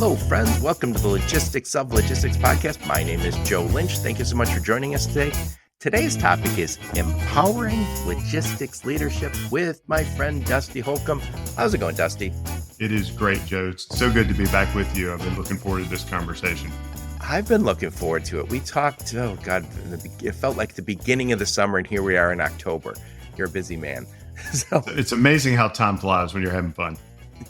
Hello, friends. Welcome to the Logistics of Logistics podcast. My name is Joe Lynch. Thank you so much for joining us today. Today's topic is empowering logistics leadership with my friend Dusty Holcomb. How's it going, Dusty? It is great, Joe. It's so good to be back with you. I've been looking forward to this conversation. I've been looking forward to it. We talked, it felt like the beginning of the summer, and here we are in October. You're a busy man. So it's amazing how time flies when you're having fun.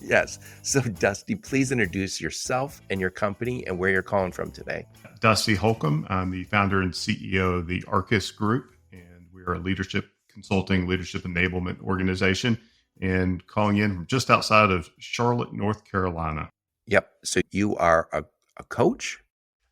Yes. So, Dusty, please introduce yourself and your company and where you're calling from today. Dusty Holcomb. I'm the founder and CEO of the Arcqus Group, and we're a leadership consulting, leadership enablement organization, and calling in from just outside of Charlotte, North Carolina. Yep. So you are a coach?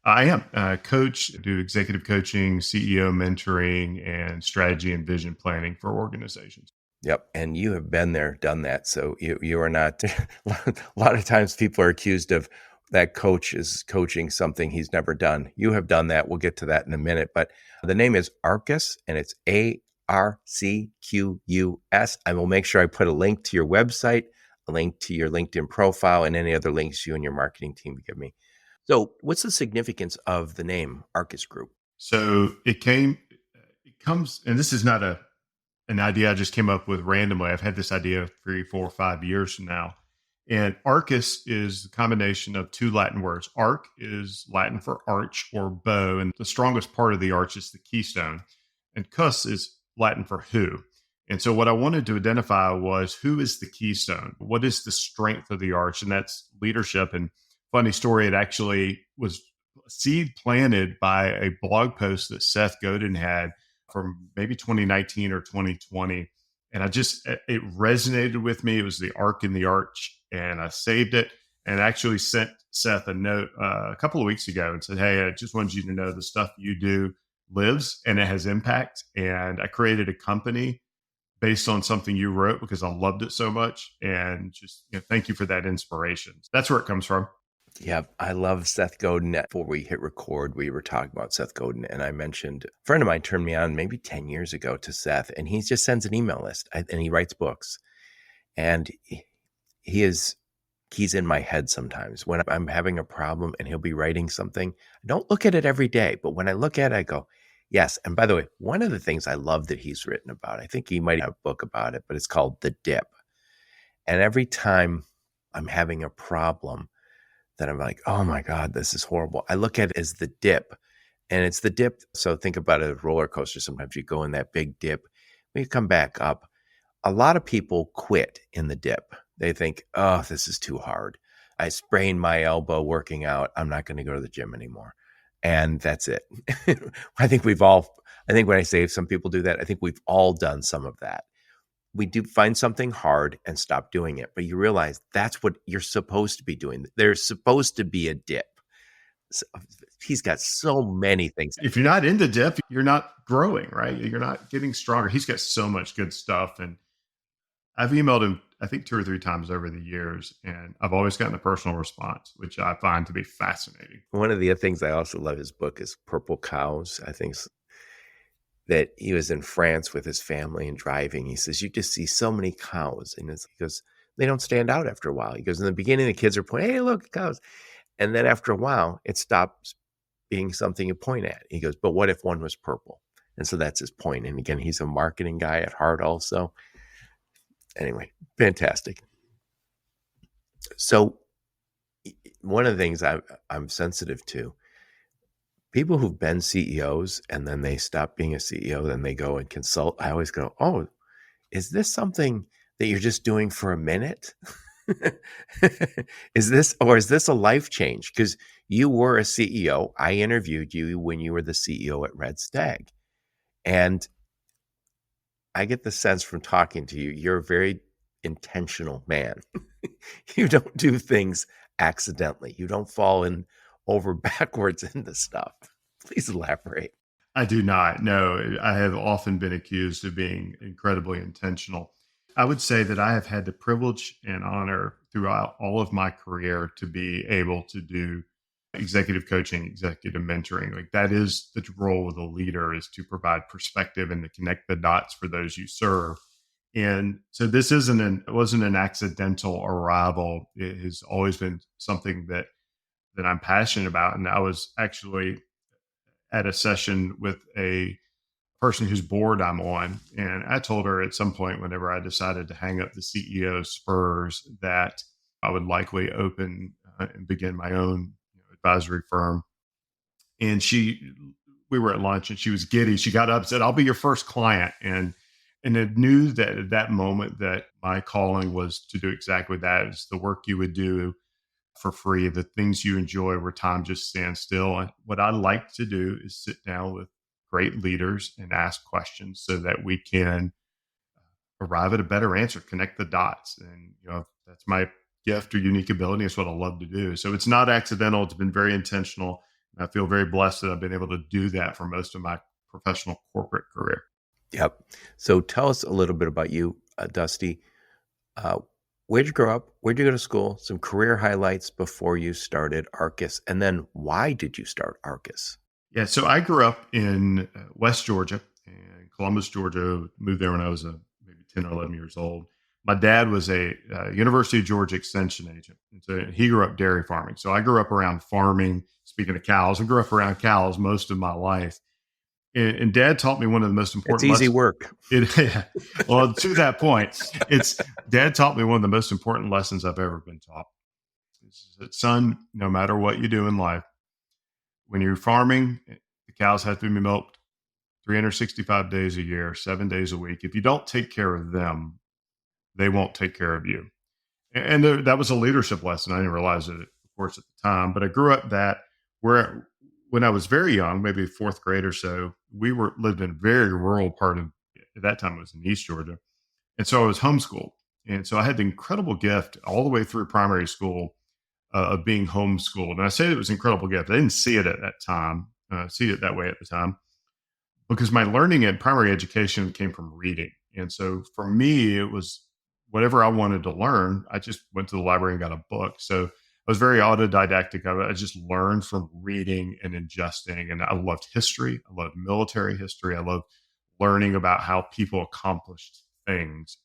I am a coach, do executive coaching, CEO mentoring, and strategy and vision planning for organizations. Yep. And you have been there, done that. So you are not, a lot of times people are accused of that coach is coaching something he's never done. You have done that. We'll get to that in a minute. But the name is Arcqus, and it's ARCQUS. I will make sure I put a link to your website, a link to your LinkedIn profile, and any other links you and your marketing team give me. So what's the significance of the name Arcqus Group? So it comes, and this is not an idea I just came up with randomly. I've had this idea 3, 4, 5 years now. And Arcus is a combination of two Latin words. Arc is Latin for arch or bow, and the strongest part of the arch is the keystone. And cus is Latin for who. And so what I wanted to identify was, who is the keystone? What is the strength of the arch? And that's leadership. And funny story, it actually was a seed planted by a blog post that Seth Godin had from maybe 2019 or 2020. And it resonated with me. It was the arc in the arch, and I saved it and actually sent Seth a note a couple of weeks ago and said, hey, I just wanted you to know the stuff you do lives and it has impact. And I created a company based on something you wrote because I loved it so much. And just thank you for that inspiration. That's where it comes from. Yeah, I love Seth Godin. Before we hit record, we were talking about Seth Godin, and I mentioned a friend of mine turned me on maybe 10 years ago to Seth, and he just sends an email list, and he writes books. And he's in my head sometimes when I'm having a problem and he'll be writing something. I don't look at it every day, but when I look at it, I go, yes. And by the way, one of the things I love that he's written about, I think he might have a book about it, but it's called The Dip. And every time I'm having a problem that I'm like, oh my God, this is horrible, I look at it as the dip. And it's the dip. So think about a roller coaster. Sometimes you go in that big dip, when you come back up. A lot of people quit in the dip. They think, oh, this is too hard. I sprained my elbow working out. I'm not going to go to the gym anymore. And that's it. I think when I say some people do that, I think we've all done some of that. We do find something hard and stop doing it, but you realize that's what you're supposed to be doing. There's supposed to be a dip. So he's got so many things. If you're not in the dip, you're not growing, right? You're not getting stronger. He's got so much good stuff. And I've emailed him, I think 2 or 3 times over the years, and I've always gotten a personal response, which I find to be fascinating. One of the other things I also love his book is Purple Cows. I think that he was in France with his family and driving. He says, you just see so many cows. And he goes, they don't stand out after a while. He goes, in the beginning, the kids are pointing, hey, look, cows. And then after a while, it stops being something you point at. He goes, but what if one was purple? And so that's his point. And again, he's a marketing guy at heart also. Anyway, fantastic. So one of the things I'm sensitive to, people who've been CEOs and then they stop being a CEO, then they go and consult. I always go, oh, is this something that you're just doing for a minute? Is this a life change? Because you were a CEO. I interviewed you when you were the CEO at Red Stag. And I get the sense from talking to you, you're a very intentional man. You don't do things accidentally. You don't fall in over backwards into stuff. Please elaborate. I do not. No, I have often been accused of being incredibly intentional. I would say that I have had the privilege and honor throughout all of my career to be able to do executive coaching, executive mentoring. Like, that is the role of the leader, is to provide perspective and to connect the dots for those you serve. And so this it wasn't an accidental arrival. It has always been something that that I'm passionate about. And I was actually at a session with a person whose board I'm on. And I told her at some point, whenever I decided to hang up the CEO spurs, that I would likely open and begin my own advisory firm. And we were at lunch and she was giddy. She got up and said, "I'll be your first client." And I knew that at that moment that my calling was to do exactly that. It's the work you would do for free, the things you enjoy where time just stands still. And what I like to do is sit down with great leaders and ask questions so that we can arrive at a better answer, connect the dots. And, that's my gift or unique ability. It's what I love to do. So it's not accidental. It's been very intentional. And I feel very blessed that I've been able to do that for most of my professional corporate career. Yep. So tell us a little bit about you, Dusty. Uh, where'd you grow up? Where'd you go to school? Some career highlights before you started Arcqus. And then why did you start Arcqus? Yeah, so I grew up in West Georgia and Columbus, Georgia. Moved there when I was maybe 10 or 11 years old. My dad was a University of Georgia extension agent. And so he grew up dairy farming. So I grew up around farming. Speaking of cows, I grew up around cows most of my life. And Dad taught me one of the most important It's easy work. Well, to that point, Dad taught me one of the most important lessons I've ever been taught. Is that, son, no matter what you do in life, when you're farming, the cows have to be milked 365 days a year, 7 days a week. If you don't take care of them, they won't take care of you. And that was a leadership lesson. I didn't realize it, of course, at the time, but I grew up where when I was very young, maybe fourth grade or so, we lived in a very rural part of, at that time it was in East Georgia. And so I was homeschooled. And so I had the incredible gift all the way through primary school of being homeschooled. And I say it was an incredible gift. I didn't see it at that time, see it that way at the time, because my learning in primary education came from reading. And so for me, it was whatever I wanted to learn. I just went to the library and got a book. So I was very autodidactic of it. I just learned from reading and ingesting. And I loved history. I loved military history. I loved learning about how people accomplished things.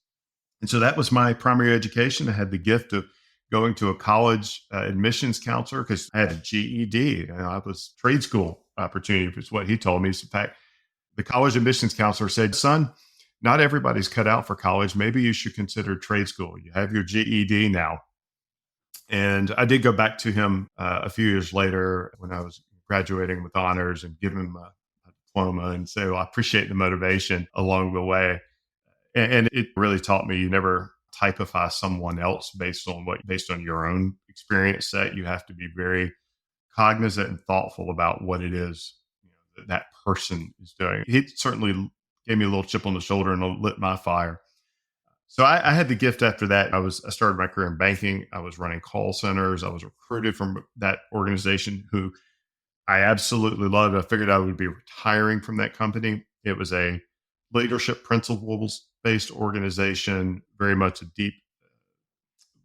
And so that was my primary education. I had the gift of going to a college admissions counselor because I had a GED. I was trade school opportunity, is what he told me. So in fact, the college admissions counselor said, "Son, not everybody's cut out for college. Maybe you should consider trade school. You have your GED now." And I did go back to him a few years later when I was graduating with honors and give him a diploma and say, "Well, I appreciate the motivation along the way." And it really taught me you never typify someone else based on your own experience set. You have to be very cognizant and thoughtful about what it is that person is doing. He certainly gave me a little chip on the shoulder and lit my fire. So I had the gift after that. I started my career in banking. I was running call centers. I was recruited from that organization who I absolutely loved. I figured I would be retiring from that company. It was a leadership principles based organization, very much a deep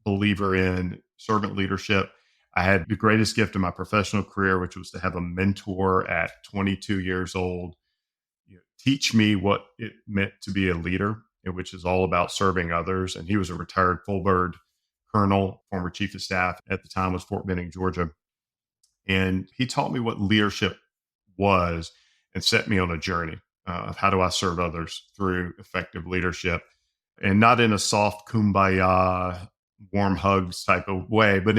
believer in servant leadership. I had the greatest gift in my professional career, which was to have a mentor at 22 years old, teach me what it meant to be a leader, which is all about serving others. And he was a retired full bird colonel, former chief of staff at the time was Fort Benning, Georgia. And he taught me what leadership was and set me on a journey of how do I serve others through effective leadership, and not in a soft kumbaya, warm hugs type of way, but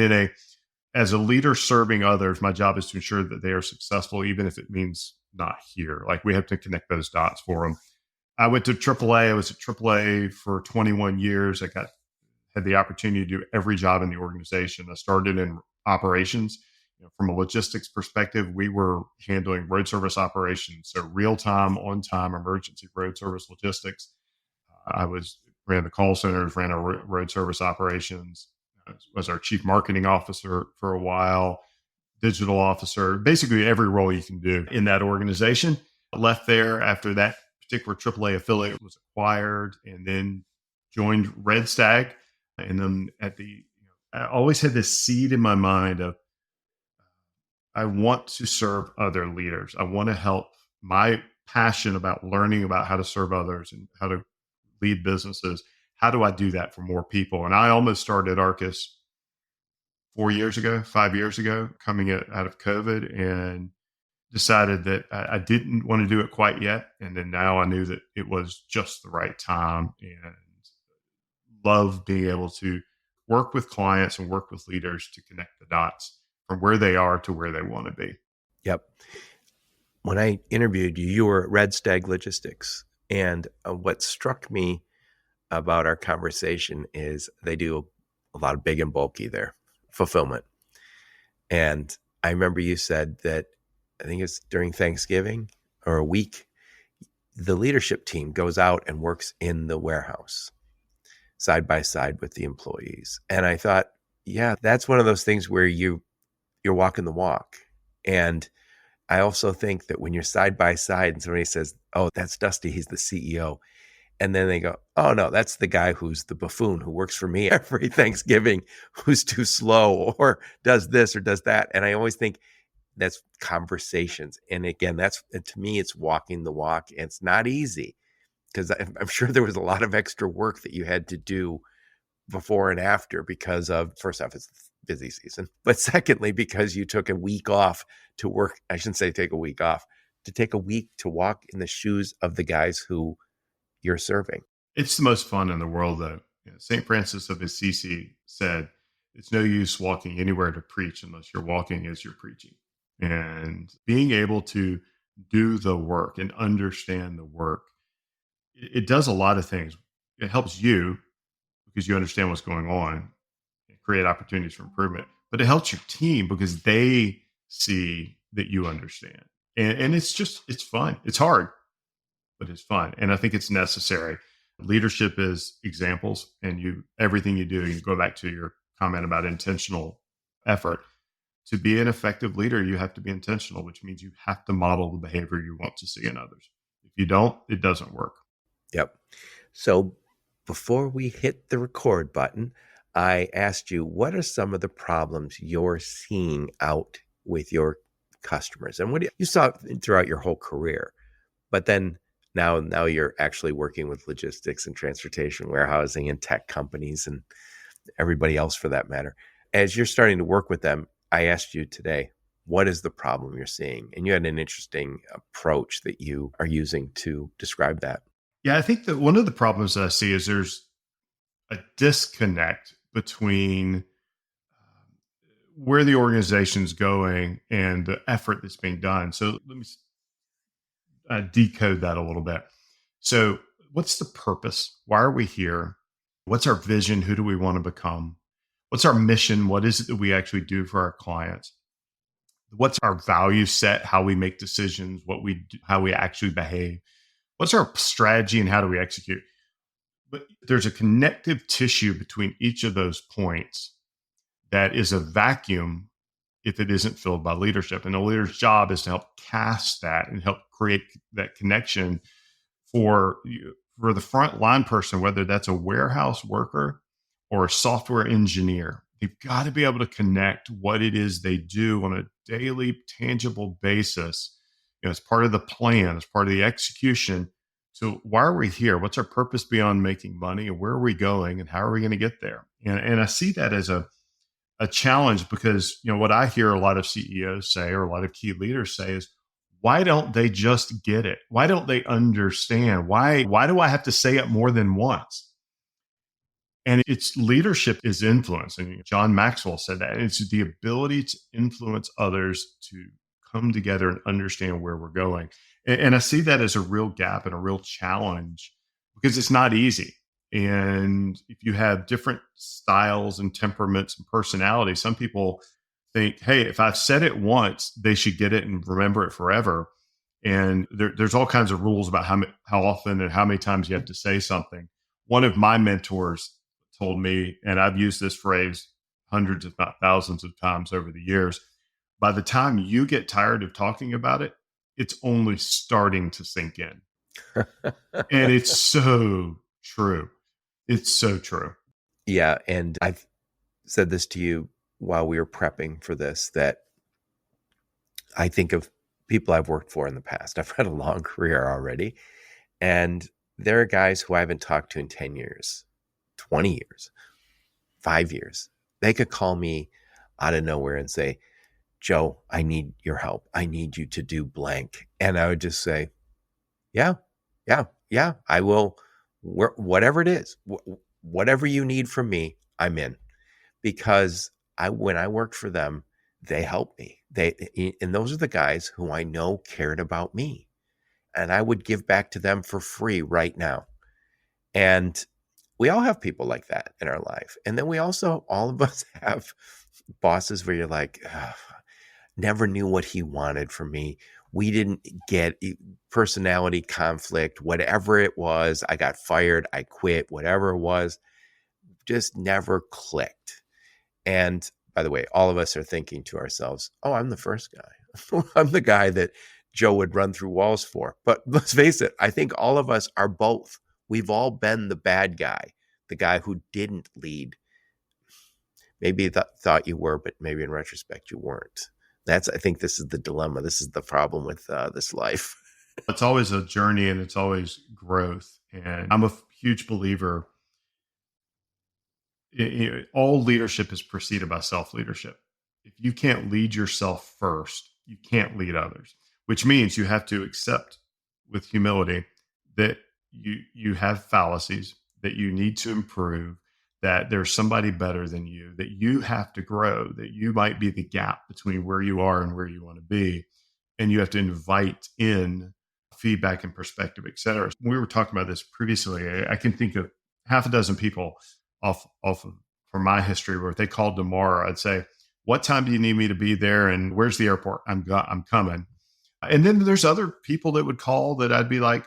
as a leader serving others, my job is to ensure that they are successful, even if it means not here. Like we have to connect those dots for them. I went to AAA. I was at AAA for 21 years. Had the opportunity to do every job in the organization. I started in operations. From a logistics perspective, we were handling road service operations, so real time, on time, emergency road service logistics. Ran the call centers, ran our road service operations. Was our chief marketing officer for a while, digital officer, basically every role you can do in that organization. Left there after that particular AAA affiliate was acquired, and then joined Red Stag. And then I always had this seed in my mind of, I want to serve other leaders. I want to help. My passion about learning about how to serve others and how to lead businesses. How do I do that for more people? And I almost started Arcqus 4 years ago, 5 years ago, coming out of COVID, and decided that I didn't want to do it quite yet. And then now I knew that it was just the right time, and love being able to work with clients and work with leaders to connect the dots from where they are to where they want to be. Yep. When I interviewed you, you were at Red Stag Logistics. And what struck me about our conversation is they do a lot of big and bulky there, fulfillment. And I remember you said that, I think it's during Thanksgiving or a week, the leadership team goes out and works in the warehouse side by side with the employees. And I thought, yeah, that's one of those things where you're walking the walk. And I also think that when you're side by side and somebody says, oh, that's Dusty, he's the CEO. And then they go, oh, no, that's the guy who's the buffoon who works for me every Thanksgiving, who's too slow or does this or does that. And I always think that's conversations. And again, to me, it's walking the walk. And it's not easy because I'm sure there was a lot of extra work that you had to do before and after because of, first off, it's busy season, but secondly, because you took a week off to work. I shouldn't say take a week off, to take a week to walk in the shoes of the guys who you're serving. It's the most fun in the world, though. St. Francis of Assisi said, it's no use walking anywhere to preach unless you're walking as you're preaching. And being able to do the work and understand the work, it does a lot of things. It helps you because you understand what's going on and create opportunities for improvement, but it helps your team because they see that you understand. And it's fun. It's hard, but it's fun. And I think it's necessary. Leadership is examples, and everything you do, you go back to your comment about intentional effort. To be an effective leader, you have to be intentional, which means you have to model the behavior you want to see in others. If you don't, it doesn't work. Yep. So before we hit the record button, I asked you, what are some of the problems you're seeing out with your customers? And what you saw throughout your whole career, but then now you're actually working with logistics and transportation, warehousing and tech companies and everybody else for that matter. As you're starting to work with them, I asked you today, what is the problem you're seeing? And you had an interesting approach that you are using to describe that. Yeah, I think that one of the problems that I see is there's a disconnect between where the organization's going and the effort that's being done. So let me decode that a little bit. So, what's the purpose? Why are we here? What's our vision? Who do we want to become? What's our mission? What is it that we actually do for our clients? What's our value set? How we make decisions? What we do, how we actually behave? What's our strategy and how do we execute? But there's a connective tissue between each of those points that is a vacuum if it isn't filled by leadership. And the leader's job is to help cast that and help create that connection for the front line person, whether that's a warehouse worker or a software engineer. They've got to be able to connect what it is they do on a daily, tangible basis, as part of the plan, as part of the execution. So why are we here? What's our purpose beyond making money? And where are we going? And how are we going to get there? And I see that as a challenge because, what I hear a lot of CEOs say or a lot of key leaders say is, why don't they just get it? Why don't they understand? Why do I have to say it more than once? And it's leadership is influence. And John Maxwell said that. And it's the ability to influence others to come together and understand where we're going. And I see that as a real gap and a real challenge because it's not easy. And if you have different styles and temperaments and personalities, some people think, hey, if I've said it once, they should get it and remember it forever. And there's all kinds of rules about how often and how many times you have to say something. One of my mentors told me, and I've used this phrase hundreds, if not thousands of times over the years, by the time you get tired of talking about it, it's only starting to sink in. And it's so true. It's so true. Yeah. And I've said this to you while we were prepping for this, that I think of people I've worked for in the past. I've had a long career already. And there are guys who I haven't talked to in 10 years, 20 years, 5 years. They could call me out of nowhere and say, Joe, I need your help. I need you to do blank. And I would just say, yeah, yeah, I will, whatever it is, whatever you need from me, I'm in. Because when I worked for them, they helped me. And those are the guys who I know cared about me. And I would give back to them for free right now. And we all have people like that in our life. And then we also, all of us have bosses where you're like, "Ugh, never knew what he wanted from me. We didn't get personality conflict, whatever it was. I got fired, I quit, whatever it was, just never clicked." And by the way, all of us are thinking to ourselves, oh, I'm the first guy. I'm the guy that Joe would run through walls for. But let's face it, I think all of us are both. We've all been the bad guy, the guy who didn't lead. Maybe you thought you were, but maybe in retrospect you weren't. I think this is the dilemma. This is the problem with this life. It's always a journey and it's always growth. And I'm a huge believer. All leadership is preceded by self leadership. If you can't lead yourself first, you can't lead others, which means you have to accept with humility that you have fallacies, that you need to improve, that there's somebody better than you, that you have to grow, that you might be the gap between where you are and where you want to be. And you have to invite in feedback and perspective, et cetera. We were talking about this previously. I can think of half a dozen people off of from my history where if they called tomorrow, I'd say, what time do you need me to be there? And where's the airport? I'm coming. And then there's other people that would call that I'd be like,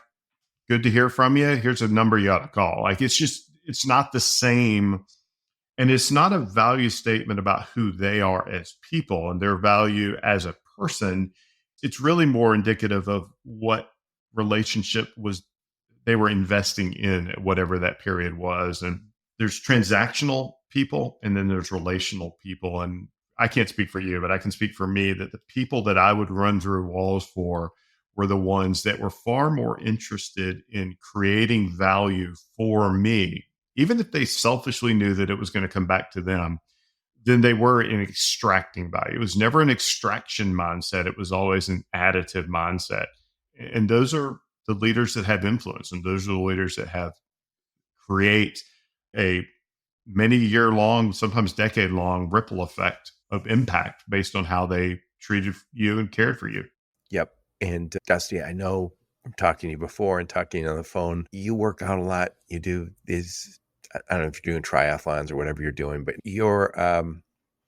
good to hear from you. Here's a number you ought to call. Like, it's not the same. And it's not a value statement about who they are as people and their value as a person. It's really more indicative of what relationship was they were investing in at whatever that period was. And there's transactional people and then there's relational people. And I can't speak for you, but I can speak for me that the people that I would run through walls for were the ones that were far more interested in creating value for me, even if they selfishly knew that it was going to come back to them, than they were in extracting value. It was never an extraction mindset. It was always an additive mindset. And those are the leaders that have influence. And those are the leaders that have create a many year long, sometimes decade long ripple effect of impact based on how they treated you and cared for you. Yep. And Dusty, I know I'm talking to you before and talking on the phone. You work out a lot. You do these, I don't know if you're doing triathlons or whatever you're doing, but you're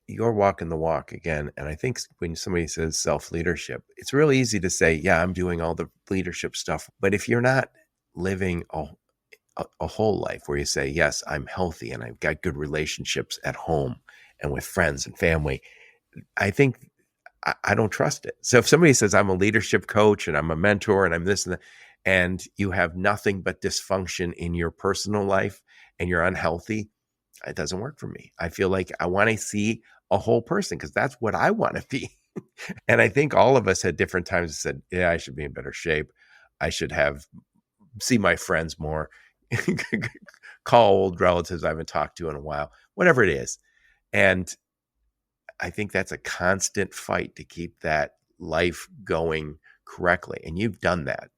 walking the walk again. And I think when somebody says self-leadership, it's really easy to say, yeah, I'm doing all the leadership stuff. But if you're not living a whole life where you say, yes, I'm healthy and I've got good relationships at home and with friends and family, I think I don't trust it. So if somebody says I'm a leadership coach and I'm a mentor and I'm this and that, and you have nothing but dysfunction in your personal life and you're unhealthy, it doesn't work for me. I feel like I want to see a whole person because that's what I want to be. And I think all of us at different times said, yeah, I should be in better shape. I should see my friends more, call old relatives I haven't talked to in a while, whatever it is. And I think that's a constant fight to keep that life going correctly. And you've done that.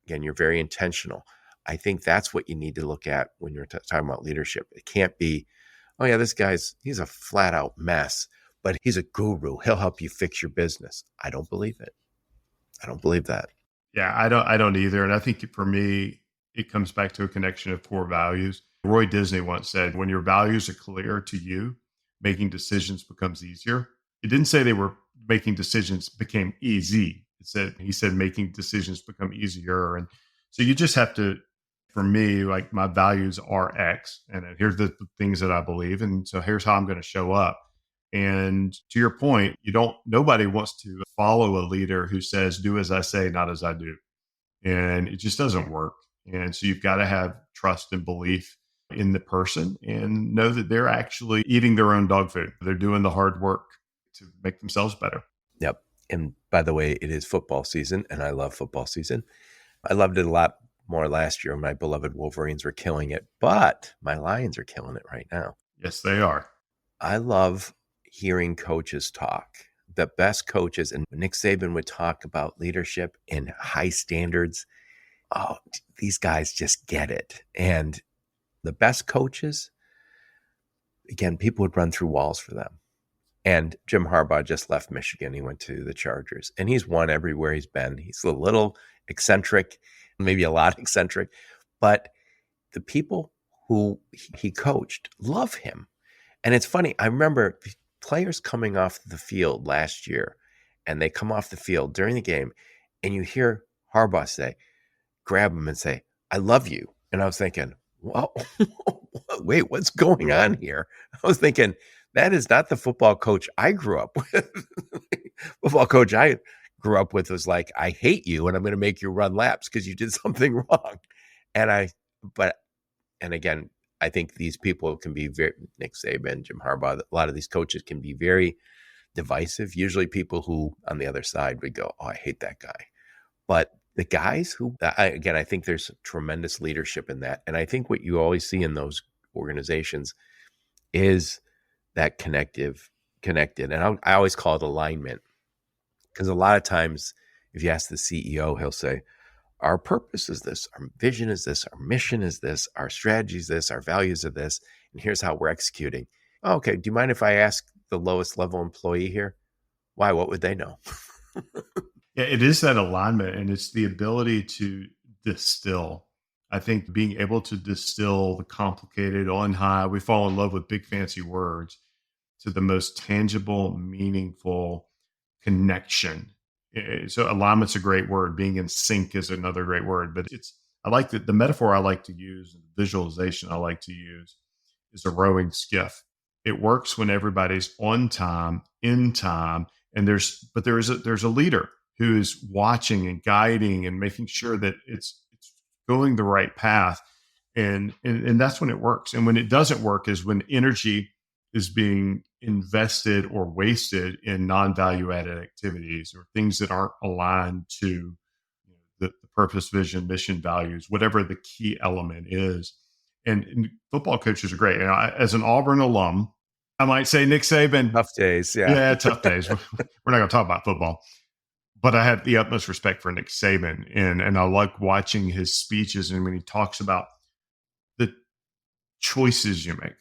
Again, you're very intentional. I think that's what you need to look at when you're talking about leadership. It can't be, oh yeah, he's a flat out mess, but he's a guru. He'll help you fix your business. I don't believe it. I don't believe that. Yeah, I don't either. And I think for me, it comes back to a connection of core values. Roy Disney once said, when your values are clear to you, making decisions becomes easier. It didn't say they were making decisions became easy. He said making decisions become easier. And so you just have to, for me, like my values are X and here's the things that I believe. And so here's how I'm going to show up. And to your point, nobody wants to follow a leader who says, do as I say, not as I do. And it just doesn't work. And so you've got to have trust and belief in the person and know that they're actually eating their own dog food. They're doing the hard work to make themselves better. Yep. And by the way, it is football season and I love football season. I loved it a lot more last year. My beloved Wolverines were killing it, but my Lions are killing it right now. Yes, they are. I love hearing coaches talk. The best coaches, and Nick Saban would talk about leadership and high standards. Oh, these guys just get it. And the best coaches, again, people would run through walls for them. And Jim Harbaugh just left Michigan. He went to the Chargers, and he's won everywhere he's been. He's a little eccentric, maybe a lot eccentric, but the people who he coached love him. And it's funny, I remember players coming off the field last year, and they come off the field during the game, and you hear Harbaugh say, grab him and say, I love you. And I was thinking, well, wait, what's going on here? I was thinking, that is not the football coach I grew up with. Football coach I grew up with was like, I hate you and I'm going to make you run laps because you did something wrong. And again, I think these people can be very, Nick Saban, Jim Harbaugh, a lot of these coaches can be very divisive. Usually people who on the other side would go, oh, I hate that guy. But the guys who, again, I think there's tremendous leadership in that. And I think what you always see in those organizations is that connected. And I always call it alignment, because a lot of times if you ask the CEO, he'll say, our purpose is this, our vision is this, our mission is this, our strategy is this, our values are this, and here's how we're executing. Oh, okay, do you mind if I ask the lowest level employee here? Why? What would they know? Yeah, it is that alignment, and it's the ability to distill. I think being able to distill the complicated on high, we fall in love with big fancy words, to the most tangible, meaningful connection. So alignment's a great word. Being in sync is another great word. But I like the metaphor I like to use, and the visualization I like to use is a rowing skiff. It works when everybody's on time, in time, and there's a leader who is watching and guiding and making sure that it's going the right path. And that's when it works. And when it doesn't work is when energy is being invested or wasted in non-value added activities or things that aren't aligned to the purpose, vision, mission, values, whatever the key element is. And football coaches are great. And as an Auburn alum, I might say Nick Saban. Tough days, yeah. Yeah, tough days. We're not going to talk about football. But I have the utmost respect for Nick Saban. And I like watching his speeches. And when he talks about the choices you make,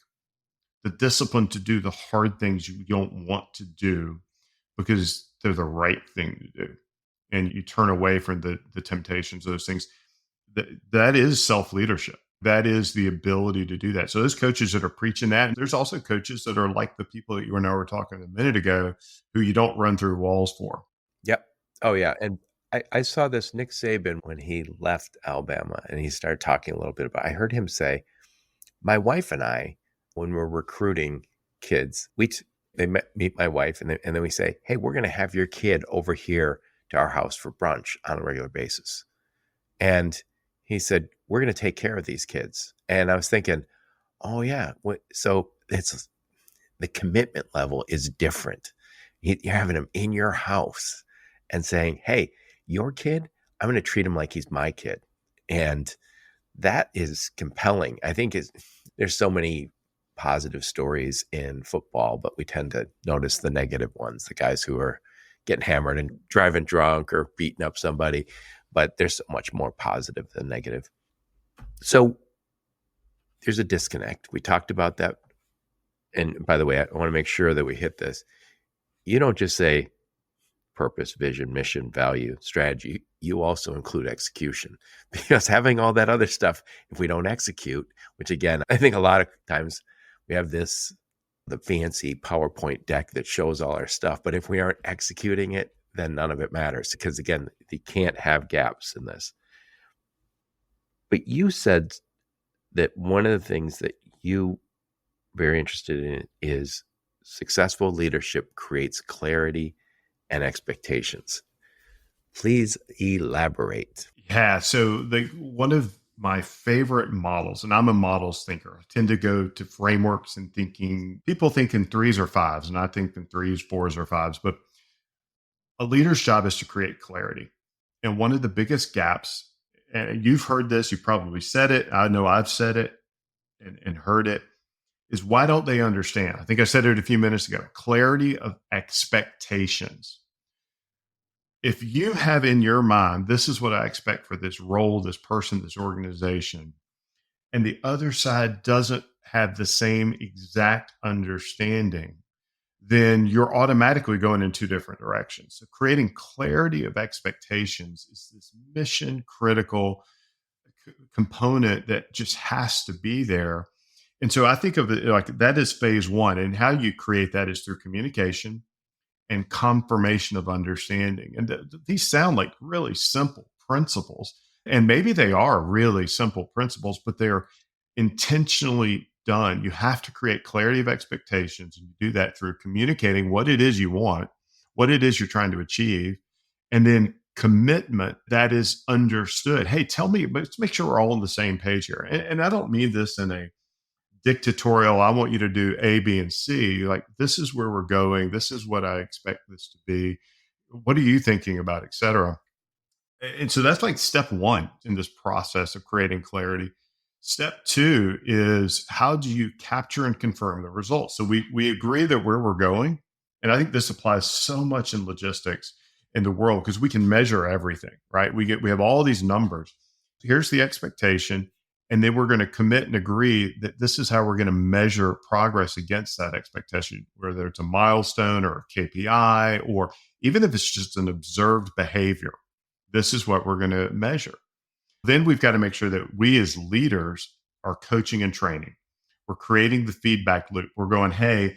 the discipline to do the hard things you don't want to do because they're the right thing to do, and you turn away from the temptations of those things, that is self-leadership. That is the ability to do that. So those coaches that are preaching that, and there's also coaches that are like the people that you and I were talking a minute ago, who you don't run through walls for. Yep. Oh, yeah. And I saw this Nick Saban when he left Alabama, and he started talking a little bit about, I heard him say, my wife and I, when we're recruiting kids, they meet my wife, and then we say, hey, we're going to have your kid over here to our house for brunch on a regular basis. And he said, we're going to take care of these kids. And I was thinking, oh, yeah. So it's the commitment level is different. You're having them in your house and saying, hey, your kid, I'm going to treat him like he's my kid. And that is compelling. I think there's so many positive stories in football, but we tend to notice the negative ones, the guys who are getting hammered and driving drunk or beating up somebody. But there's so much more positive than negative. So there's a disconnect. We talked about that. And by the way, I want to make sure that we hit this. You don't just say purpose, vision, mission, value, strategy. You also include execution, because having all that other stuff, if we don't execute, which again, I think a lot of times we have the fancy PowerPoint deck that shows all our stuff, but if we aren't executing it, then none of it matters, because again, you can't have gaps in this. But you said that one of the things that you very interested in is successful leadership creates clarity and expectations. Please elaborate. Yeah. So one of my favorite models, and I'm a models thinker, I tend to go to frameworks and thinking. People think in threes or fives, and I think in threes, fours, or fives. But a leader's job is to create clarity. And one of the biggest gaps, and you've heard this, you probably said it, I know I've said it and heard it, is why don't they understand? I think I said it a few minutes ago, clarity of expectations. If you have in your mind, this is what I expect for this role, this person, this organization, and the other side doesn't have the same exact understanding, then you're automatically going in two different directions. So creating clarity of expectations is this mission critical component that just has to be there. And so I think of it like that is phase one. And how you create that is through communication and confirmation of understanding. And these sound like really simple principles. And maybe they are really simple principles, but they're intentionally done. You have to create clarity of expectations. And you do that through communicating what it is you want, what it is you're trying to achieve, and then commitment that is understood. Hey, tell me, but let's make sure we're all on the same page here. And I don't mean this in a dictatorial, I want you to do A, B, and C. Like, this is where we're going. This is what I expect this to be. What are you thinking about, et cetera? And so that's like step one in this process of creating clarity. Step two is how do you capture and confirm the results? So we agree that where we're going, and I think this applies so much in logistics in the world because we can measure everything, right? We have all these numbers. Here's the expectation, and then we're going to commit and agree that this is how we're going to measure progress against that expectation, whether it's a milestone or a KPI, or even if it's just an observed behavior. This is what we're going to measure. Then we've got to make sure that we as leaders are coaching and training. We're creating the feedback loop. We're going, hey,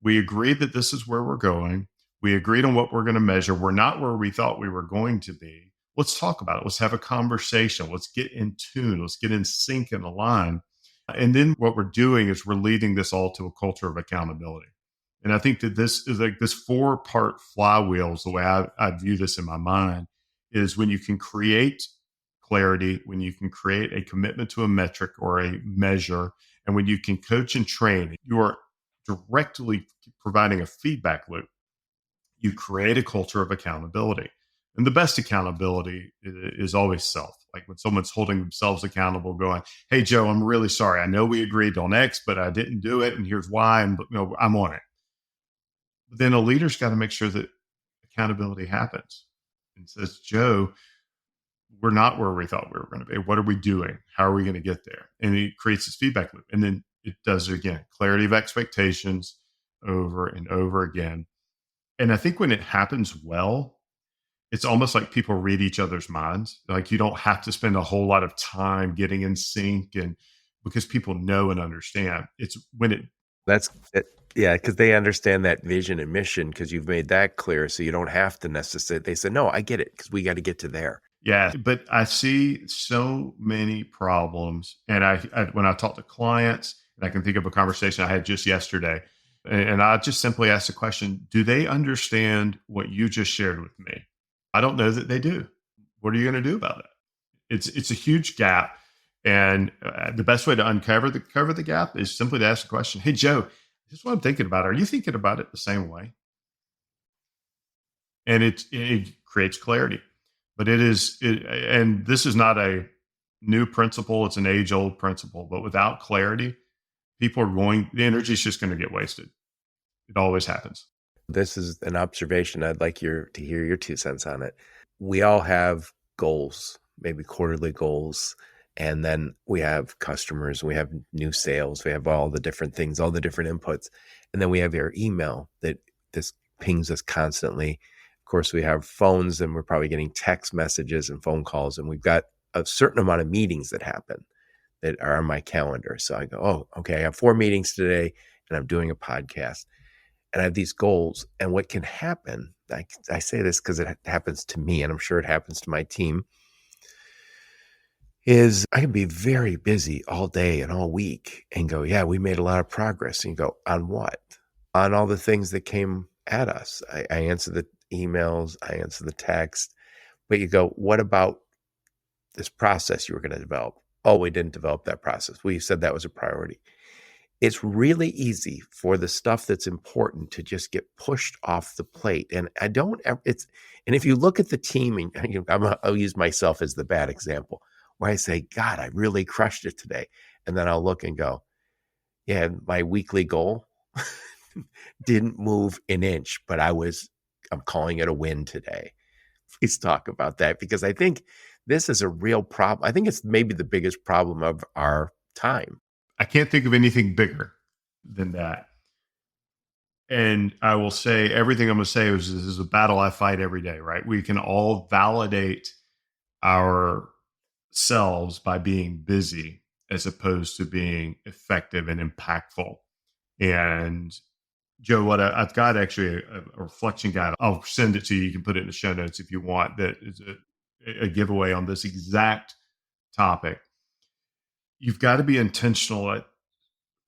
we agreed that this is where we're going. We agreed on what we're going to measure. We're not where we thought we were going to be. Let's talk about it. Let's have a conversation. Let's get in tune. Let's get in sync and align. And then what we're doing is we're leading this all to a culture of accountability. And I think that this is like this 4-part flywheel is the way I view this in my mind, is when you can create clarity, when you can create a commitment to a metric or a measure, and when you can coach and train, you are directly providing a feedback loop. You create a culture of accountability. And the best accountability is always self. Like when someone's holding themselves accountable, going, hey, Joe, I'm really sorry. I know we agreed on X, but I didn't do it. And here's why. And I'm on it. But then a leader's got to make sure that accountability happens and says, Joe, we're not where we thought we were going to be. What are we doing? How are we going to get there? And it creates this feedback loop. And then it does it again. Clarity of expectations over and over again. And I think when it happens well, it's almost like people read each other's minds. Like you don't have to spend a whole lot of time getting in sync, and because people know and understand. It's when it That's it. Yeah, because they understand that vision and mission because you've made that clear. So you don't have to necessarily, they said, no, I get it because we got to get to there. Yeah, but I see so many problems, and I when I talk to clients, and I can think of a conversation I had just yesterday, and I just simply asked the question: do they understand what you just shared with me? I don't know that they do. What are you going to do about it? It's a huge gap, and the best way to cover the gap is simply to ask the question: hey, Joe, this is what I'm thinking about. Are you thinking about it the same way? And it creates clarity. But and this is not a new principle. It's an age-old principle. But without clarity, the energy is just going to get wasted. It always happens. This is an observation. I'd like to hear your 2 cents on it. We all have goals, maybe quarterly goals. And then we have customers, we have new sales, we have all the different things, all the different inputs. And then we have your email that this pings us constantly. Of course, we have phones, and we're probably getting text messages and phone calls, and we've got a certain amount of meetings that happen that are on my calendar. So I go, oh, okay, I have 4 meetings today, and I'm doing a podcast, and I have these goals. And what can happen, I say this because it happens to me, and I'm sure it happens to my team, is I can be very busy all day and all week and go, yeah, we made a lot of progress. And you go, on what? On all the things that came at us. I answer the emails, I answer the text, but you go, what about this process you were going to develop? Oh, we didn't develop that process. We said that was a priority. It's really easy for the stuff that's important to just get pushed off the plate. And and if you look at the team, and I'll use myself as the bad example, where I say, God, I really crushed it today. And then I'll look and go, Yeah, my weekly goal didn't move an inch, but I'm calling it a win today. Please talk about that, because I think this is a real problem. I think it's maybe the biggest problem of our time. I can't think of anything bigger than that. And I will say everything I'm going to say is this is a battle I fight every day, right? We can all validate ourselves by being busy as opposed to being effective and impactful. And Joe, I've got actually a reflection guide. I'll send it to you. You can put it in the show notes if you want. That is a giveaway on this exact topic. You've got to be intentional at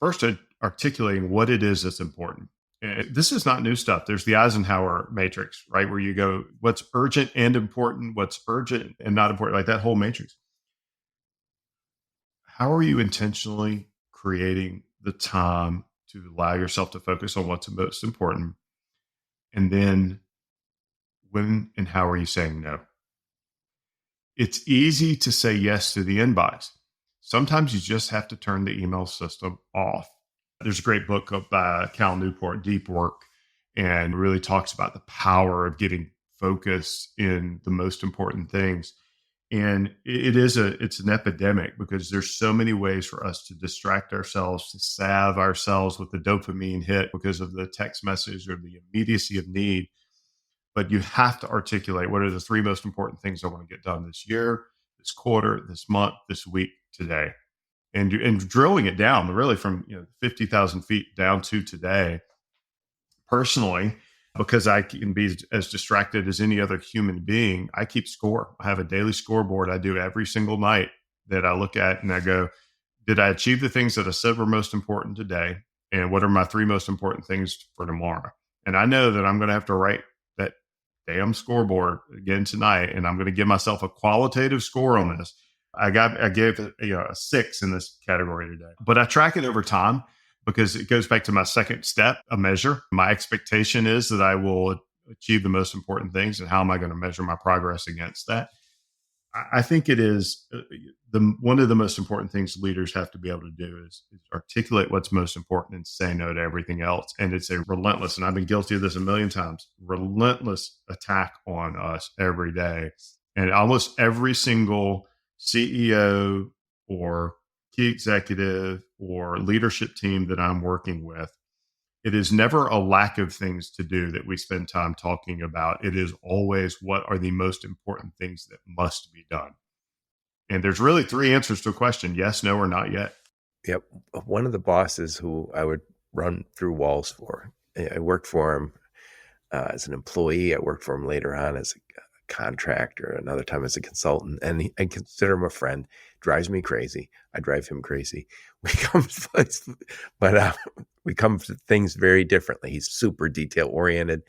first at articulating what it is that's important. And this is not new stuff. There's the Eisenhower matrix, right? Where you go, what's urgent and important, what's urgent and not important, like that whole matrix. How are you intentionally creating the time to allow yourself to focus on what's most important? And then when and how are you saying no? It's easy to say yes to the inbox. Sometimes you just have to turn the email system off. There's a great book by Cal Newport, Deep Work, and really talks about the power of getting focused in the most important things. And it's an epidemic because there's so many ways for us to distract ourselves, to salve ourselves with the dopamine hit because of the text message or the immediacy of need. But you have to articulate what are the three most important things I want to get done this year, this quarter, this month, this week, today. And drilling it down really from 50,000 feet down to today. Personally, because I can be as distracted as any other human being, I keep score. I have a daily scoreboard I do every single night that I look at and I go, did I achieve the things that I said were most important today? And what are my three most important things for tomorrow? And I know that I'm going to have to write that damn scoreboard again tonight, and I'm going to give myself a qualitative score on this. I gave a 6 in this category today, but I track it over time because it goes back to my second step, a measure. My expectation is that I will achieve the most important things, and how am I going to measure my progress against that? I think it is one of the most important things leaders have to be able to do is articulate what's most important and say no to everything else. And it's a relentless, and I've been guilty of this a million times, relentless attack on us every day. And almost every single CEO or key executive or leadership team that I'm working with, it is never a lack of things to do that we spend time talking about. It is always what are the most important things that must be done. And there's really 3 answers to a question: yes, no, or not yet. Yep. One of the bosses who I would run through walls for, I worked for him as an employee. I worked for him later on as a contractor, another time as a consultant, and I consider him a friend. Drives me crazy. I drive him crazy. We come to things very differently. He's super detail oriented.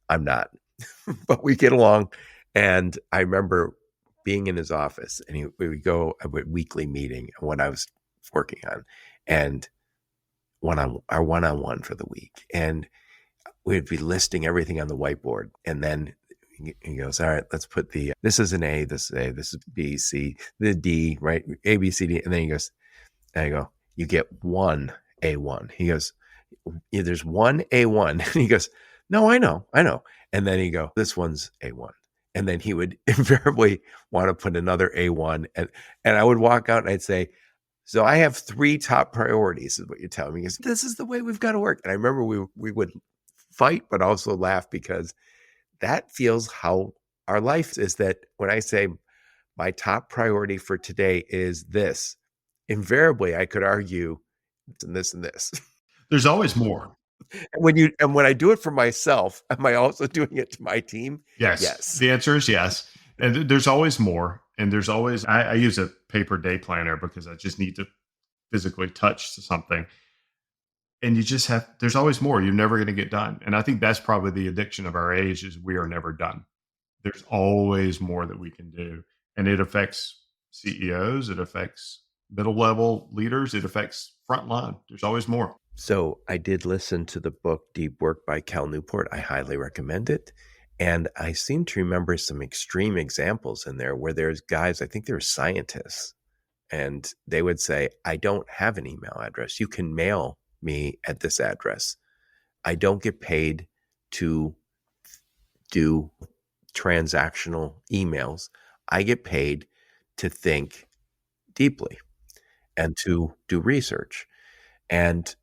I'm not, but we get along. And I remember being in his office, and we would go a weekly meeting, what I was working on, and our one-on-one for the week, and we'd be listing everything on the whiteboard, and then he goes, all right, let's put this is an A, this is A, this is B, C, the D, right? A, B, C, D. And then he goes, and I go, you get one A1. He goes, yeah, there's one A1. And he goes, no, I know. And then he go, this one's A1. And then he would invariably want to put another A1. And I would walk out and I'd say, so I have 3 top priorities is what you're telling me. He goes, this is the way we've got to work. And I remember we would fight, but also laugh, because that feels how our life is. That when I say my top priority for today is this, invariably I could argue and this and this. There's always more. And when I do it for myself, am I also doing it to my team? Yes. The answer is yes. And there's always more. And there's always, I use a paper day planner because I just need to physically touch something. And there's always more. You're never going to get done. And I think that's probably the addiction of our age, is we are never done. There's always more that we can do. And it affects CEOs. It affects middle level leaders. It affects frontline. There's always more. So I did listen to the book Deep Work by Cal Newport. I highly recommend it. And I seem to remember some extreme examples in there where there's guys, I think there were scientists, and they would say, I don't have an email address. You can mail me at this address. I don't get paid to do transactional emails. I get paid to think deeply and to do research. And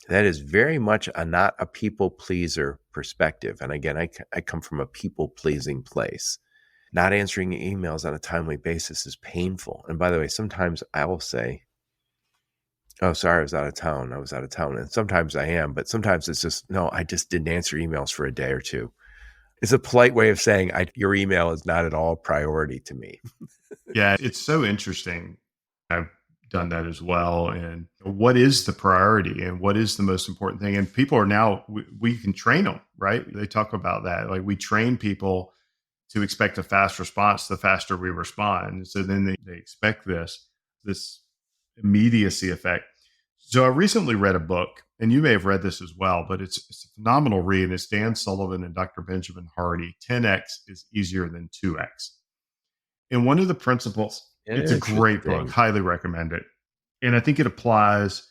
that is very much not a people pleaser perspective. And again, I come from a people pleasing place. Not answering emails on a timely basis is painful. And by the way, sometimes I will say, oh, sorry, I was out of town. And sometimes I am, but sometimes it's just, no, I just didn't answer emails for a day or two. It's a polite way of saying your email is not at all a priority to me. Yeah, it's so interesting. I've done that as well. And what is the priority and what is the most important thing? And people are now, we can train them, right? They talk about that. Like we train people to expect a fast response, the faster we respond. So then they expect this immediacy effect. So I recently read a book, and you may have read this as well, but it's a phenomenal read. It's Dan Sullivan and Dr. Benjamin Hardy. 10x is easier than 2x. And one of the principles, it's a great book, highly recommend it. And I think it applies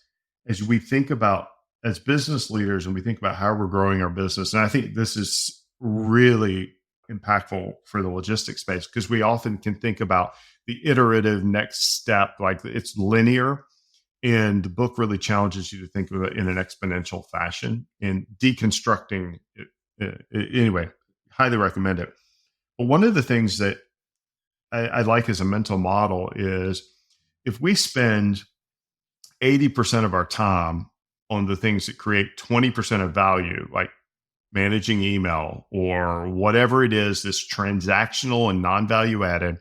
as we think about as business leaders and we think about how we're growing our business. And I think this is really impactful for the logistics space because we often can think about the iterative next step, like it's linear. And the book really challenges you to think of it in an exponential fashion and deconstructing it. Anyway, highly recommend it. But one of the things that I like as a mental model is if we spend 80% of our time on the things that create 20% of value, like managing email or whatever it is, this transactional and non-value added,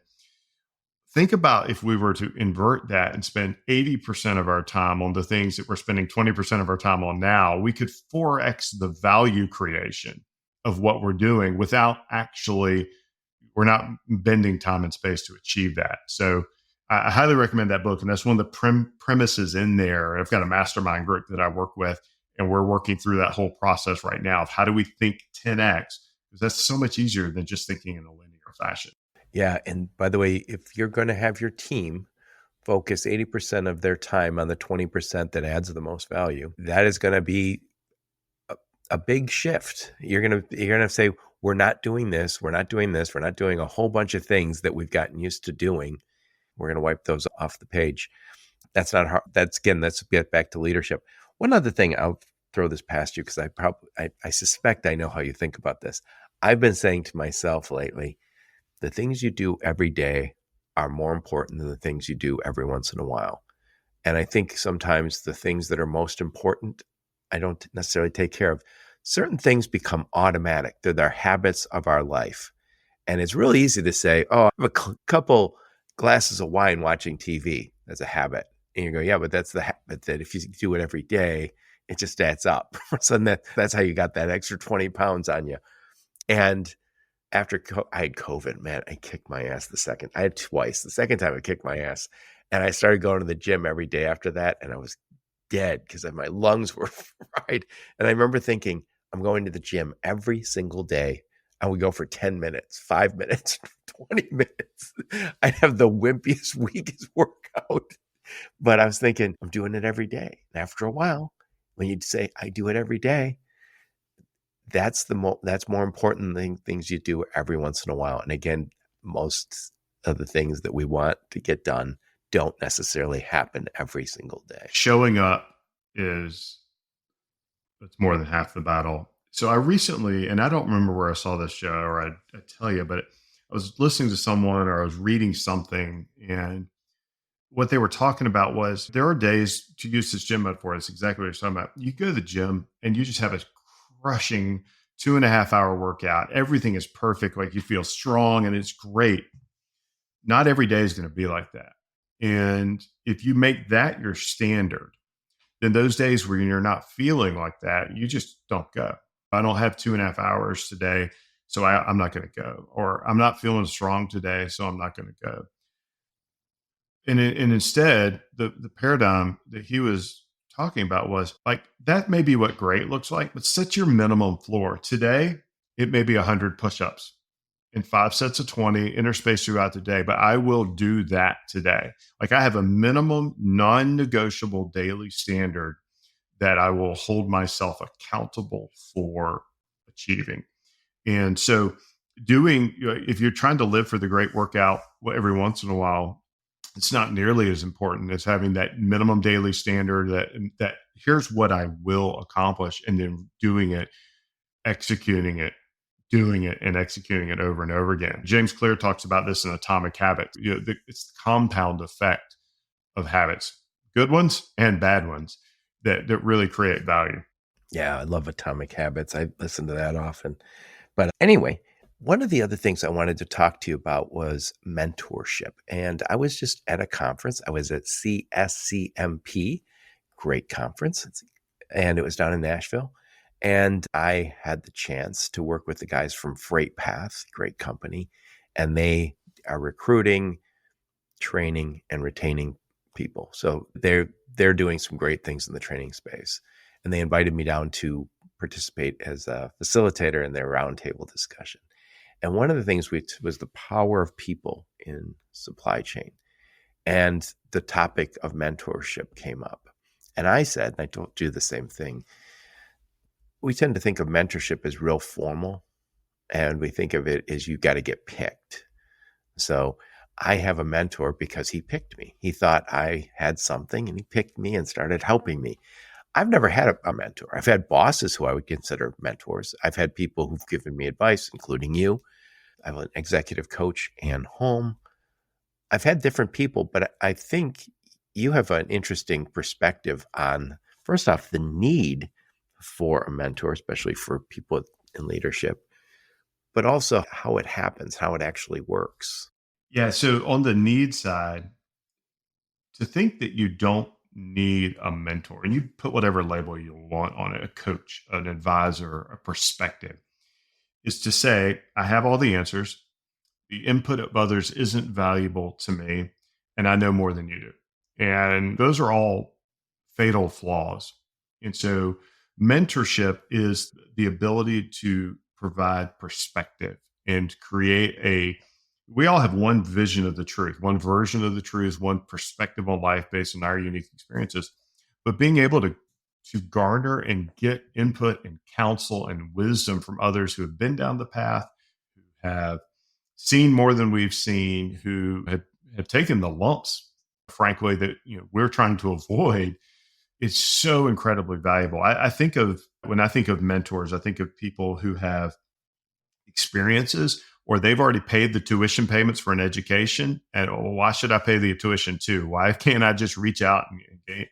think about if we were to invert that and spend 80% of our time on the things that we're spending 20% of our time on now, we could 4x the value creation of what we're doing without actually, we're not bending time and space to achieve that. So I highly recommend that book. And that's one of the premises in there. I've got a mastermind group that I work with, and we're working through that whole process right now of how do we think 10x? Because that's so much easier than just thinking in a linear fashion. Yeah. And by the way, if you're going to have your team focus 80% of their time on the 20% that adds the most value, that is going to be a big shift. You're going to say, we're not doing this. We're not doing this. We're not doing a whole bunch of things that we've gotten used to doing. We're going to wipe those off the page. That's not hard. Let's get back to leadership. One other thing, I'll throw this past you because I suspect I know how you think about this. I've been saying to myself lately, the things you do every day are more important than the things you do every once in a while. And I think sometimes the things that are most important, I don't necessarily take care of. Certain things become automatic. They're habits of our life. And it's really easy to say, oh, I have a couple glasses of wine watching TV. That's a habit. And you go, yeah, but that's the habit that if you do it every day, it just adds up. So that's how you got that extra 20 pounds on you. And after I had COVID, man, I kicked my ass I had twice. The second time I kicked my ass. And I started going to the gym every day after that. And I was dead because my lungs were fried. And I remember thinking, I'm going to the gym every single day. I would go for 10 minutes, 5 minutes, 20 minutes. I'd have the wimpiest, weakest workout. But I was thinking, I'm doing it every day. And after a while, when you'd say, I do it every day, that's more important than things you do every once in a while. And again, most of the things that we want to get done don't necessarily happen every single day. Showing up that's more than half the battle. So I recently, and I don't remember where I saw this, Joe, or I tell you, but I was listening to someone or I was reading something, and what they were talking about was there are days, to use this gym metaphor, it's exactly what you're talking about. You go to the gym and you just have a crushing 2.5 hour workout. Everything is perfect. Like you feel strong and it's great. Not every day is going to be like that. And if you make that your standard, then those days where you're not feeling like that, you just don't go. I don't have 2.5 hours today, so I'm not going to go. Or I'm not feeling strong today, so I'm not going to go. And instead, the paradigm that he was talking about was like, that may be what great looks like, but set your minimum floor. Today, it may be 100 push-ups and 5 sets of 20 interspaced throughout the day, but I will do that today. Like I have a minimum non-negotiable daily standard that I will hold myself accountable for achieving. And so, if you're trying to live for the great workout every once in a while, it's not nearly as important as having that minimum daily standard that here's what I will accomplish, and then doing it, executing it, doing it, and executing it over and over again. James Clear talks about this in Atomic Habits. It's the compound effect of habits, good ones and bad ones, that really create value. Yeah, I love Atomic Habits. I listen to that often. But anyway, one of the other things I wanted to talk to you about was mentorship. And I was just at a conference. I was at CSCMP, great conference. And it was down in Nashville. And I had the chance to work with the guys from Freight Path, great company. And they are recruiting, training, and retaining people. So they're doing some great things in the training space. And they invited me down to participate as a facilitator in their roundtable discussion. And one of the things was the power of people in supply chain. And the topic of mentorship came up. And I said, and I told you the same thing, we tend to think of mentorship as real formal, and we think of it as you got to get picked. So I have a mentor because he picked me. He thought I had something and he picked me and started helping me. I've never had a mentor. I've had bosses who I would consider mentors. I've had people who've given me advice, including you. I have an executive coach, Ann Holm. I've had different people, but I think you have an interesting perspective on, first off, the need for a mentor, especially for people in leadership, but also how it happens, how it actually works. Yeah. So on the need side, to think that you don't need a mentor, and you put whatever label you want on it, a coach, an advisor, a perspective, is to say, I have all the answers. The input of others isn't valuable to me, and I know more than you do. And those are all fatal flaws. And so, mentorship is the ability to provide perspective and create we all have one vision of the truth, one version of the truth, one perspective on life based on our unique experiences. But being able to garner and get input and counsel and wisdom from others who have been down the path, who have seen more than we've seen, who have taken the lumps, frankly, that we're trying to avoid, is so incredibly valuable. I think of when I think of mentors, I think of people who have experiences or they've already paid the tuition payments for an education. And why should I pay the tuition too? Why can't I just reach out and get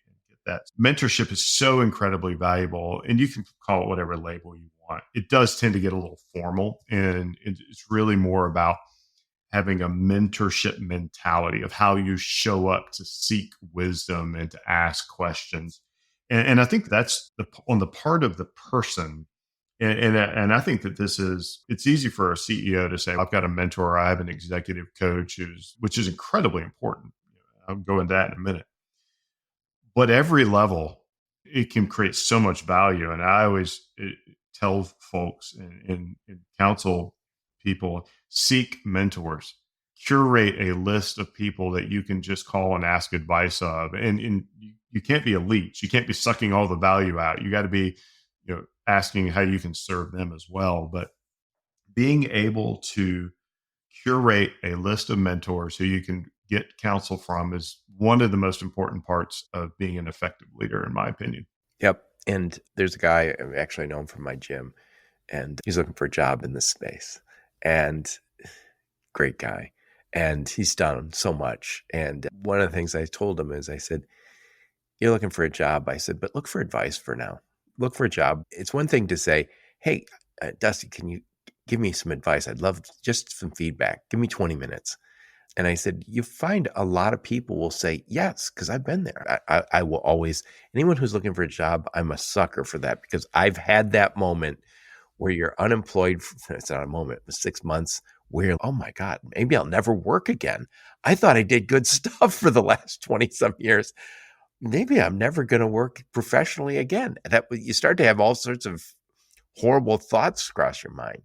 that? Mentorship is so incredibly valuable, and you can call it whatever label you want. It does tend to get a little formal, and it's really more about having a mentorship mentality of how you show up to seek wisdom and to ask questions. And I think that's on the part of the person. And I think that it's easy for a CEO to say, I've got a mentor, I have an executive coach, which is incredibly important. I'll go into that in a minute. But every level, it can create so much value. And I always tell folks and counsel people, seek mentors, curate a list of people that you can just call and ask advice of. And you can't be a leech. You can't be sucking all the value out. You got to be, asking how you can serve them as well. But being able to curate a list of mentors who you can get counsel from is one of the most important parts of being an effective leader, in my opinion. Yep. And there's a guy I actually know him from my gym, and he's looking for a job in this space. And great guy. And he's done so much. And one of the things I told him is I said, you're looking for a job. I said, but look for advice for now. Look for a job. It's one thing to say, hey, Dusty, can you give me some advice? I'd love just some feedback. Give me 20 minutes. And I said, you find a lot of people will say, yes, because I've been there. I will always, anyone who's looking for a job, I'm a sucker for that, because I've had that moment where you're unemployed. It's not a moment, it was 6 months where you're, oh my God, maybe I'll never work again. I thought I did good stuff for the last 20 some years. Maybe I'm never going to work professionally again. That you start to have all sorts of horrible thoughts cross your mind.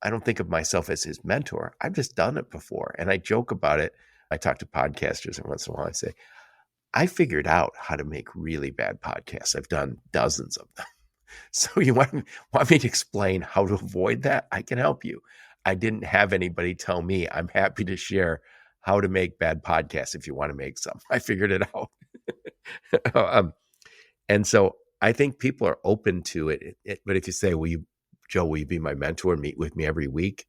I don't think of myself as his mentor. I've just done it before. And I joke about it. I talk to podcasters, and once in a while I say, I figured out how to make really bad podcasts. I've done dozens of them. So you want me to explain how to avoid that? I can help you. I didn't have anybody tell me. I'm happy to share how to make bad podcasts if you want to make some. I figured it out. um, and so I think people are open to it. But if you say, Joe, will you be my mentor and meet with me every week?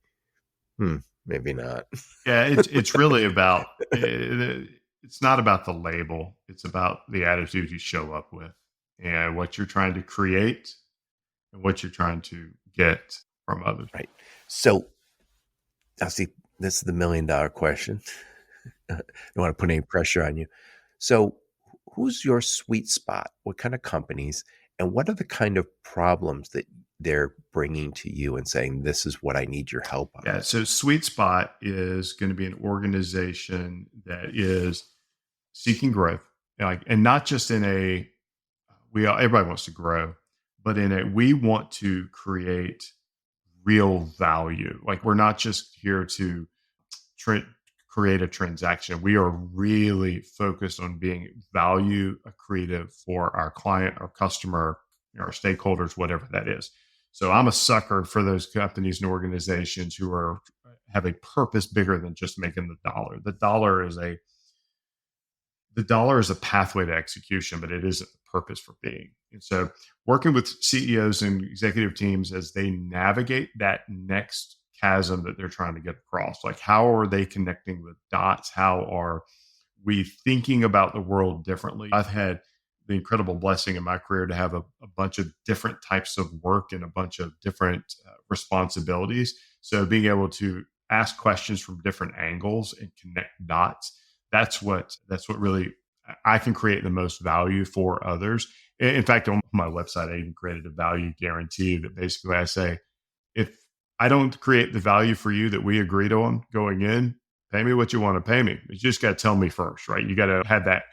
Maybe not. Yeah, it's really about it's not about the label. It's about the attitude you show up with and what you're trying to create and what you're trying to get from others. Right. So now see, this is the $1,000,000 question. I don't want to put any pressure on you. So who's your sweet spot? What kind of companies and what are the kind of problems that they're bringing to you and saying, this is what I need your help on? Yeah, so sweet spot is going to be an organization that is seeking growth, and not just in a everybody wants to grow, but in a we want to create real value. Like we're not just here to create a transaction. We are really focused on being value accretive for our client, our customer, our stakeholders, whatever that is. So I'm a sucker for those companies and organizations who have a purpose bigger than just making the dollar. The dollar is a pathway to execution, but it isn't the purpose for being. And so working with CEOs and executive teams as they navigate that next chasm that they're trying to get across, like how are they connecting the dots? How are we thinking about the world differently? I've had the incredible blessing in my career to have a bunch of different types of work and a bunch of different responsibilities. So being able to ask questions from different angles and connect dots, that's what really I can create the most value for others. In fact, on my website, I even created a value guarantee that basically I say, if I don't create the value for you that we agreed on going in, pay me what you want to pay me. You just got to tell me first, right? You got to have that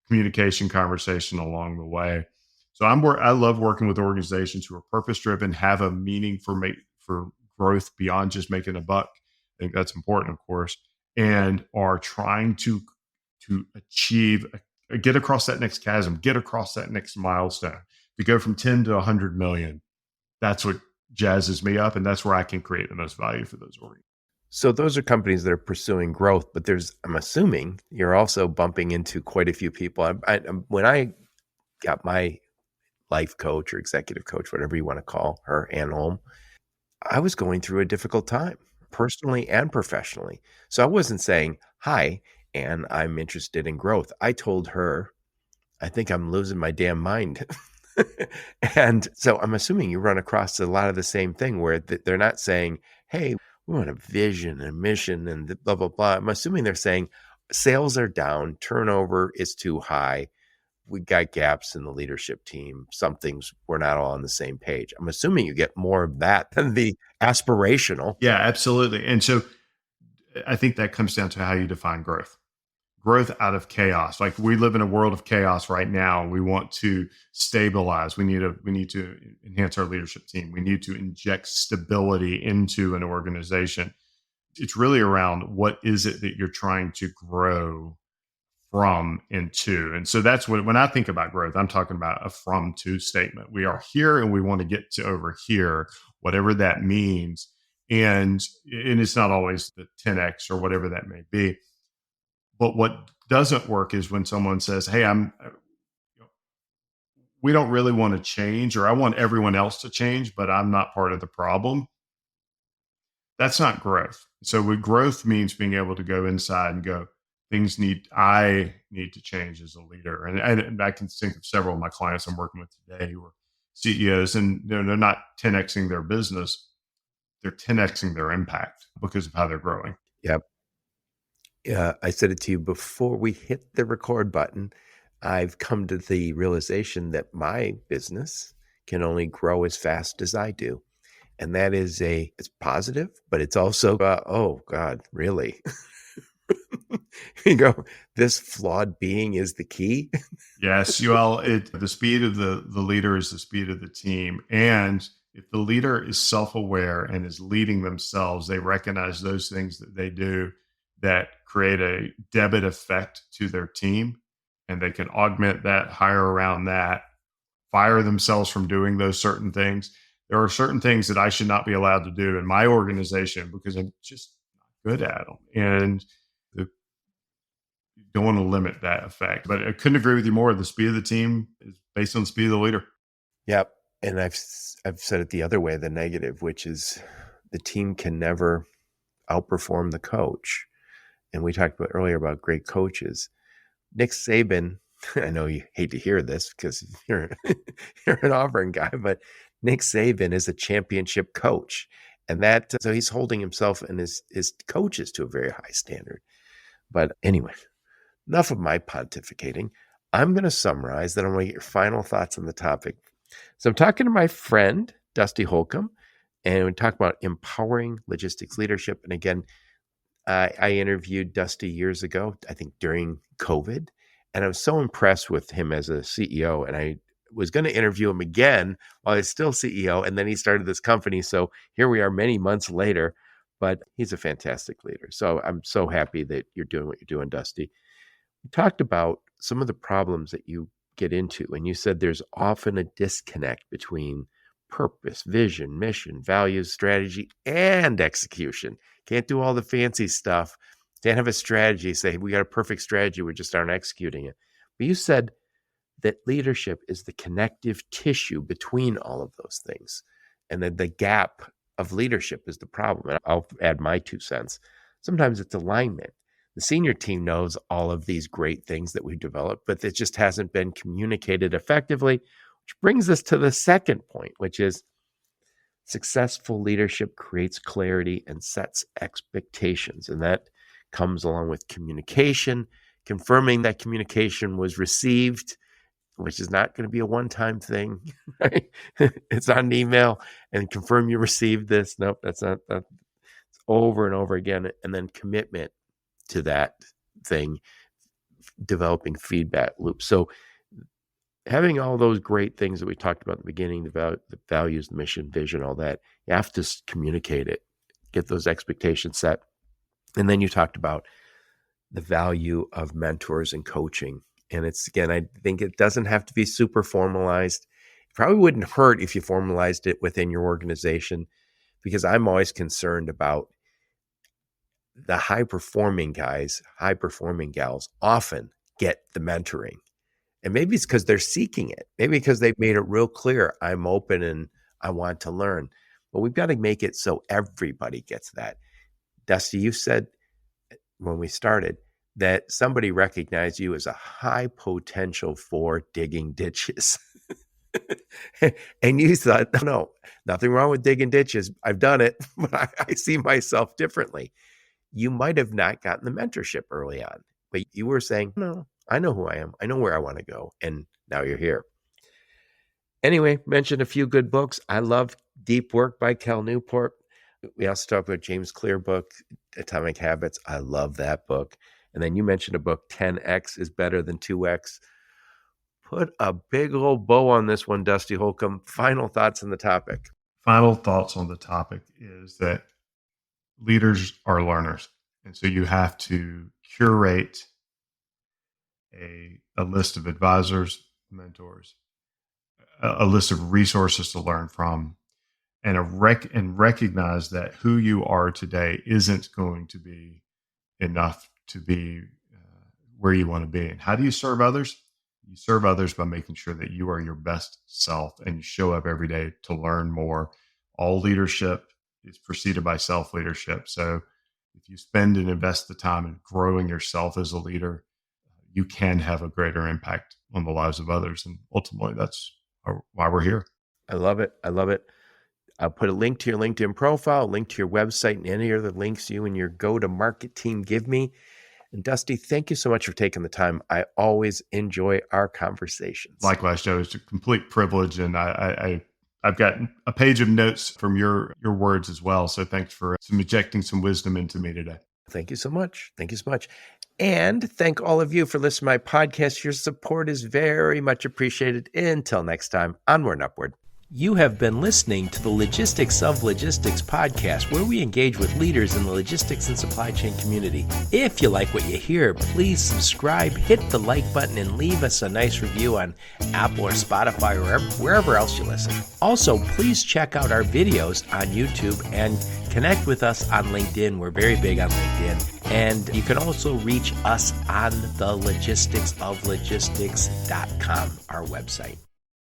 communication conversation along the way. So I love working with organizations who are purpose driven, have a meaning for growth beyond just making a buck. I think that's important, of course, and are trying to achieve, get across that next chasm, get across that next milestone, to go from 10 to 100 million. That's what jazzes me up, and that's where I can create the most value for those organizations. So those are companies that are pursuing growth, but I'm assuming you're also bumping into quite a few people. When I got my life coach or executive coach, whatever you want to call her, Ann Holm, I was going through a difficult time, personally and professionally. So I wasn't saying, hi, Ann, I'm interested in growth. I told her, I think I'm losing my damn mind. And so I'm assuming you run across a lot of the same thing where they're not saying, hey, we want a vision and a mission and blah, blah, blah. I'm assuming they're saying sales are down, turnover is too high. We got gaps in the leadership team. Some things we're not all on the same page. I'm assuming you get more of that than the aspirational. Yeah, absolutely. And so I think that comes down to how you define growth. Growth out of chaos. Like we live in a world of chaos right now. We want to stabilize. We need to enhance our leadership team. We need to inject stability into an organization. It's really around what is it that you're trying to grow from and to. And so that's when I think about growth, I'm talking about a from to statement. We are here and we want to get to over here, whatever that means. And it's not always the 10x or whatever that may be. But what doesn't work is when someone says, hey, we don't really want to change, or I want everyone else to change, but I'm not part of the problem. That's not growth. So with growth means being able to go inside and go, I need to change as a leader. And I can think of several of my clients I'm working with today who are CEOs, and they're not 10xing their business. They're 10xing their impact because of how they're growing. Yep. I said it to you before we hit the record button. I've come to the realization that my business can only grow as fast as I do. And that is it's positive, but it's also, oh God, really? You go, this flawed being is the key. Yes, the speed of the leader is the speed of the team. And if the leader is self-aware and is leading themselves, they recognize those things that they do that create a debit effect to their team. and they can augment that, hire around that, fire themselves from doing those certain things. There are certain things that I should not be allowed to do in my organization because I'm just not good at them. And you don't want to limit that effect. But I couldn't agree with you more. The speed of the team is based on the speed of the leader. Yep. And I've said it the other way, the negative, which is the team can never outperform the coach. And we talked about earlier about great coaches. Nick Saban, I know you hate to hear this because you're an Auburn guy, but Nick Saban is a championship coach. And so he's holding himself and his coaches to a very high standard. But anyway, enough of my pontificating. I'm going to summarize, then I'm going to get your final thoughts on the topic. So I'm talking to my friend, Dusty Holcomb, and we talk about empowering logistics leadership. And again, I interviewed Dusty years ago, I think during COVID, and I was so impressed with him as a CEO. And I was going to interview him again while he's still CEO, and then he started this company. So here we are many months later, but he's a fantastic leader. So I'm so happy that you're doing what you're doing, Dusty. We talked about some of the problems that you get into, and you said there's often a disconnect between purpose, vision, mission, values, strategy, and execution. Can't do all the fancy stuff. Can't have a strategy, say, we got a perfect strategy, we just aren't executing it. But you said that leadership is the connective tissue between all of those things. And that the gap of leadership is the problem. And I'll add my 2 cents. Sometimes it's alignment. The senior team knows all of these great things that we've developed, but it just hasn't been communicated effectively, which brings us to the second point, which is successful leadership creates clarity and sets expectations. And that comes along with communication, confirming that communication was received, which is not going to be a one-time thing. Right? It's on an email and confirm you received this. Nope, that's not. It's over and over again. And then commitment to that thing, developing feedback loops. So having all those great things that we talked about at the beginning, the values, the mission, vision, all that, you have to communicate it, get those expectations set. And then you talked about the value of mentors and coaching. And it's, again, I think it doesn't have to be super formalized. It probably wouldn't hurt if you formalized it within your organization, because I'm always concerned about the high-performing guys, high-performing gals often get the mentoring. And maybe it's because they're seeking it. Maybe because they've made it real clear, I'm open and I want to learn. But we've got to make it so everybody gets that. Dusty, you said when we started that somebody recognized you as a high potential for digging ditches. And you thought, no, nothing wrong with digging ditches. I've done it, but I see myself differently. You might have not gotten the mentorship early on, but you were saying, no, I know who I am. I know where I want to go. And now you're here. Anyway, mentioned a few good books. I love Deep Work by Cal Newport. We also talked about James Clear book, Atomic Habits. I love that book. And then you mentioned a book, 10X is better than 2X. Put a big old bow on this one, Dusty Holcomb. Final thoughts on the topic. Final thoughts on the topic is that leaders are learners. And so you have to curate a list of advisors, mentors, a list of resources to learn from, and recognize that who you are today isn't going to be enough to be where you want to be. And how do you serve others? You serve others by making sure that you are your best self and you show up every day to learn more. All leadership is preceded by self-leadership. So if you spend and invest the time in growing yourself as a leader, you can have a greater impact on the lives of others. And ultimately, that's why we're here. I love it. I love it. I'll put a link to your LinkedIn profile, a link to your website, and any other links you and your go-to-market team give me. And Dusty, thank you so much for taking the time. I always enjoy our conversations. Likewise, Joe. It's a complete privilege. And I've got a page of notes from your words as well. So thanks for injecting some wisdom into me today. Thank you so much. Thank you so much. And thank all of you for listening to my podcast. Your support is very much appreciated. Until next time, onward and upward. You have been listening to the Logistics of Logistics podcast, where we engage with leaders in the logistics and supply chain community. If you like what you hear, please subscribe, hit the like button, and leave us a nice review on Apple or Spotify or wherever else you listen. Also, please check out our videos on YouTube and connect with us on LinkedIn. We're very big on LinkedIn. And you can also reach us on the logisticsoflogistics.com, our website.